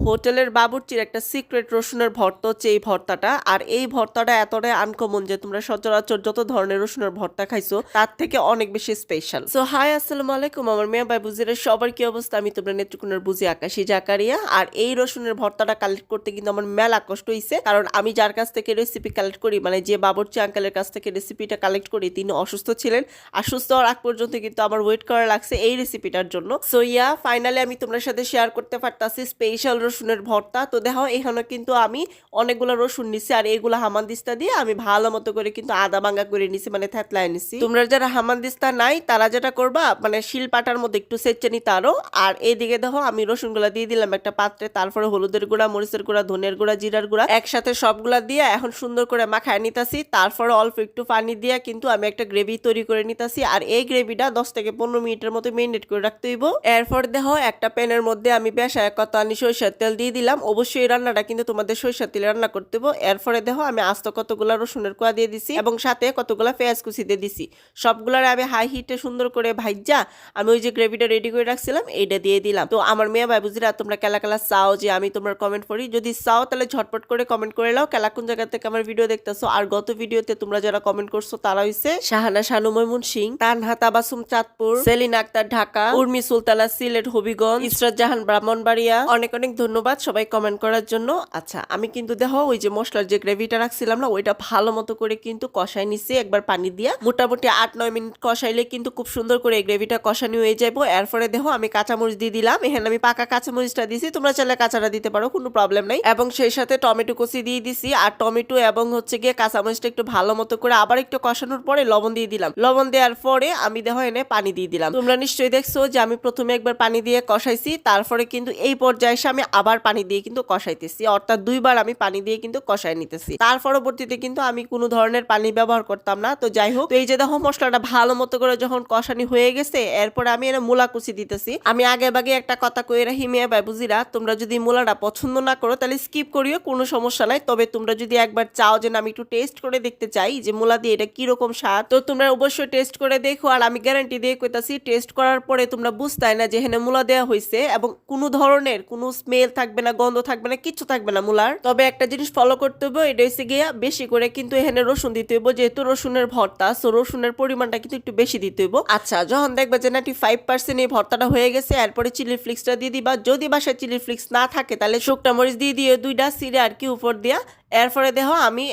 হোটেলের বাবুর্চির একটা সিক্রেট রসুনের ভর্তা হচ্ছে এই ভর্তাটা। আর এই ভর্তাটা এতটাই আনকমন যে তোমরা সচরাচর যত ধরনের রসুনের ভর্তা খাইছো তার থেকে অনেক বেশি স্পেশাল। সো হাই, আসসালামু আলাইকুম আমার মেয়ে ভাই বুঝিরের সবার কি অবস্থা? আমি তোমরা নেত্রকোনার বুঝি আকাশী জাকারিয়া। আর এই রসুনের ভর্তাটা কালেক্ট করতে কিন্তু আমার মেলা কষ্ট হইছে, কারণ আমি যার কাছ থেকে রেসিপি কালেক্ট করি, মানে যে বাবুর্চি আঙ্কেলের কাছ থেকে রেসিপিটা কালেক্ট করি, তিনি অসুস্থ ছিলেন। আর সুস্থ হওয়ার আগ পর্যন্ত কিন্তু আমার ওয়েট করা লাগছে এই রেসিপিটার জন্য। সো ফাইনালি আমি তোমার সাথে শেয়ার করতে পারতাছি স্পেশাল রসুনের ভর্তা। তো দেখো এখানে কিন্তু আমি অনেকগুলো রসুন নিছি, আর এইগুলো হামানদিস্তা দিয়ে আমি ভালো মতো করে কিন্তু আদা ভাঙা করে নিছি, মানে থেতলায় নিছি। তোমরা যারা হামানদিস্তা নাই তারা যেটা করবা, মানে শিলপাটার মধ্যে একটু সেচে নিতে আরো। আর এইদিকে দেখো আমি রসুনগুলা দিয়ে দিলাম একটা পাত্রে, তারপরে হলুদের গুঁড়া, মরিচের গুঁড়া, ধনিয়ার গুঁড়া, জিরার গুঁড়া একসাথে সবগুলা দিয়ে এখন সুন্দর করে মাখায় নিতাছি। তারপরে অল্প একটু পানি দিয়ে কিন্তু আমি একটা গ্রেভি তৈরি করে নিতাছি। আর এই গ্রেভিটা 10 থেকে 15 মিনিটের মতো মেরিনেট করে রাখতে হইব। এরপর দেখো একটা প্যানের মধ্যে আমি বেশায় কত আনি সরিষার তেল দিয়ে দিলাম। অবশ্যই এই রান্নাটা কিন্তু তোমাদের সরিষার তেলে রান্না করতে হবে। এরপরে দেখো আমি আস্ত কতগুলা রসুনের কোয়া দিয়ে দিছি এবং সাথে কতগুলা পেঁয়াজ কুচি দিয়ে দিছি। সবগুলার আমি হাই হিটে সুন্দর করে ভাইজা আমি ওই যে গ্রেভিটা রেডি করে রাখছিলাম এইটা দিয়ে দিলাম। তো আমার মেয়ে ভাই বুঝিরা তোমরা কেলা কেলা চাও যে আমি তোমার কমেন্ট করি? যদি চাও তাহলে ঝটপট করে কমেন্ট করে নাও কেলা কোন জায়গা থেকে আমার ভিডিও দেখতেছো। আর গত ভিডিওতে তোমরা যারা কমেন্ট করছো তারা হইছে শাহানা শানু ময়মুন সিং, তানহা তাবাসুম চাঁদপুর, সেলিনা আক্তার ঢাকা, উর্মি সুলতানা সিলেট হবিগঞ্জ, ইসরাত জাহান ব্রাহ্মণবাড়িয়া। অনেক অনেক ধন্যবাদ সবাই কমেন্ট করার জন্য। আচ্ছা আমি কিন্তু দেখো ওই যে মশলার যে গ্রেভিটা রাখছিলাম না, ওইটা ভালো মতো করে কিন্তু কষাই নিছি একবার পানি দিয়া। মোটামুটি 8-9 মিনিট কষাইলে কিন্তু খুব সুন্দর করে এই গ্রেভিটা কষানি হয়ে যাবো। এরপরে দেখো আমি কাঁচামরিচ দিয়ে দিলাম। এখানে আমি পাকা কাঁচামরিচটা দিছি, তোমরা চাইলে কাঁচাটা দিতে পারো, কোনো প্রবলেম নাই। এবং সেই সাথে টমেটো কুচি দিয়ে দিছি। আর টমেটো এবং হচ্ছে গিয়ে কাঁচামরিচটা একটু ভালো মতো করে আবার একটু কষানোর পরে লবণ দিয়ে দিলাম। লবণ দেওয়ার পরে আমি দেখো এনে পানি দিয়ে দিলাম। তোমরা নিশ্চয়ই দেখছো যে আমি প্রথমে একবার পানি দিয়ে কষাইছি, তারপরে কিন্তু এই পর্যায়ে এসে আমি আবার পানি দিয়ে কিন্তু কষাইতেছি, অর্থাৎ 2 বার আমি পানি দিয়ে কিন্তু কষাই নিতেছি। তার পরবর্তীতে কিন্তু আমি কোনো ধরনের পানি ব্যবহার করতাম না। তো যাই হোক, তো এই যে দেখো মশলাটা ভালো মতো করে যখন কষানি হয়ে গেছে, এরপরে আমি এনে মূলা কুচি দিতেছি। আমি আগে বাগে একটা কথা কই রাখি মেয়ে ভাই বুঝিরা, তোমরা যদি মূলাটা পছন্দ না করো তাহলে স্কিপ করিও, কোনো সমস্যা নাই। তবে তোমরা যদি একবার চাও যে আমি একটু টেস্ট করে দেখতে চাই যে মূলা দিয়ে এটা কিরকম স্বাদ, তো তোমরা অবশ্যই টেস্ট করে দেখো। আর আমি গ্যারান্টি দিয়ে কইতাছি টেস্ট করার পরে তোমরা বুঝতাই না যে এখানে মূলা দেওয়া হয়েছে, এবং কোনো ধরনের কোনো স্মেল থাকবে না, গন্ধ থাকবে না, কিচ্ছু থাকবে না মূলার। তবে একটা জিনিস ফলো করতে হবে, এটা হচ্ছে গিয়া বেশি করে কিন্তু এখানে রসুন দিতে হইব, যেহেতু রসুনের ভর্তা, সো রসুনের পরিমাণটা কিন্তু একটু বেশি দিতে হইব। আচ্ছা যখন দেখবে যে 95% এই ভর্তাটা হয়ে গেছে, এরপরে চিলি ফ্লেক্সটা দিয়ে দিবা। যদি বাসায় চিলি ফ্লেক্স না থাকে তাহলে শুকনা মরিচ দিয়ে দিও 2টা সিরে আর কি উপর দিয়া। এরপরে দেখো আমি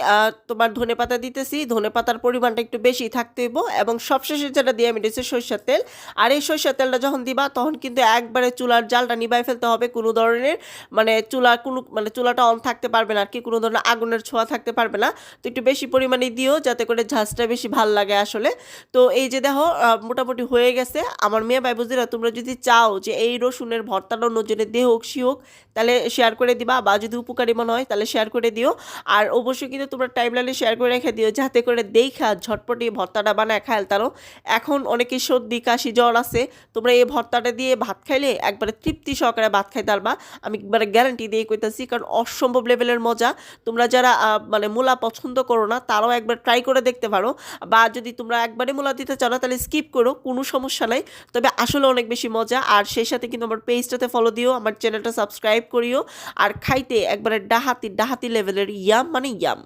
তোমার ধনে পাতা দিতেছি। ধনে পাতার পরিমাণটা একটু বেশি থাকতে হইব। এবং সবশেষে যেটা দিয়ে আমি দিয়েছি সরিষার তেল। আর এই সরিষার তেলটা যখন দিবা তখন কিন্তু একবারে চুলার জালটা নিভাই ফেলতে হবে। কোনো ধরনের মানে চুলাটা অন থাকতে পারবে না আর কি, কোনো ধরনের আগুনের ছোঁয়া থাকতে পারবে না। তো একটু বেশি পরিমাণে দিও যাতে করে ঝাঁজটা বেশি ভাল লাগে আসলে। তো এই যে দেখো মোটামুটি হয়ে গেছে। আমার মেয়ে ভাই বুঝিরা তোমরা যদি চাও যে এই রসুনের ভর্তাটা অন্যজনের দেহ হোক সি হোক তাহলে শেয়ার করে দিবা, বা যদি উপকারী মনে হয় তাহলে শেয়ার করে দিও। আর অবশ্যই কিন্তু তোমরা টাইমলাইনে শেয়ার করে রেখে দিও যাতে করে দেখা ঝটপট এই ভর্তাটা বানায় খাইল তারও। এখন অনেকে সর্দি কাশি জ্বর আছে, তোমরা এই ভর্তাটা দিয়ে ভাত খাইলে একবারে তৃপ্তি সহকারে ভাত খাইতে পারবা, আমি একবারে গ্যারান্টি দিয়ে কইতাছি। কারণ অসম্ভব লেভেলের মজা। তোমরা যারা মানে মূলা পছন্দ করো না তারাও একবার ট্রাই করে দেখতে পারো, বা যদি তোমরা একবারে মূলা দিতে চাও না তাহলে স্কিপ করো, কোনো সমস্যা নাই। তবে আসলে অনেক বেশি মজা। আর সেই সাথে কিন্তু আমার পেজটাতে ফলো দিও, আমার চ্যানেলটা সাবস্ক্রাইব করিও। আর খাইতে একবারে ডাহাতি লেভেলের ইয়াম মানে ইয়াম।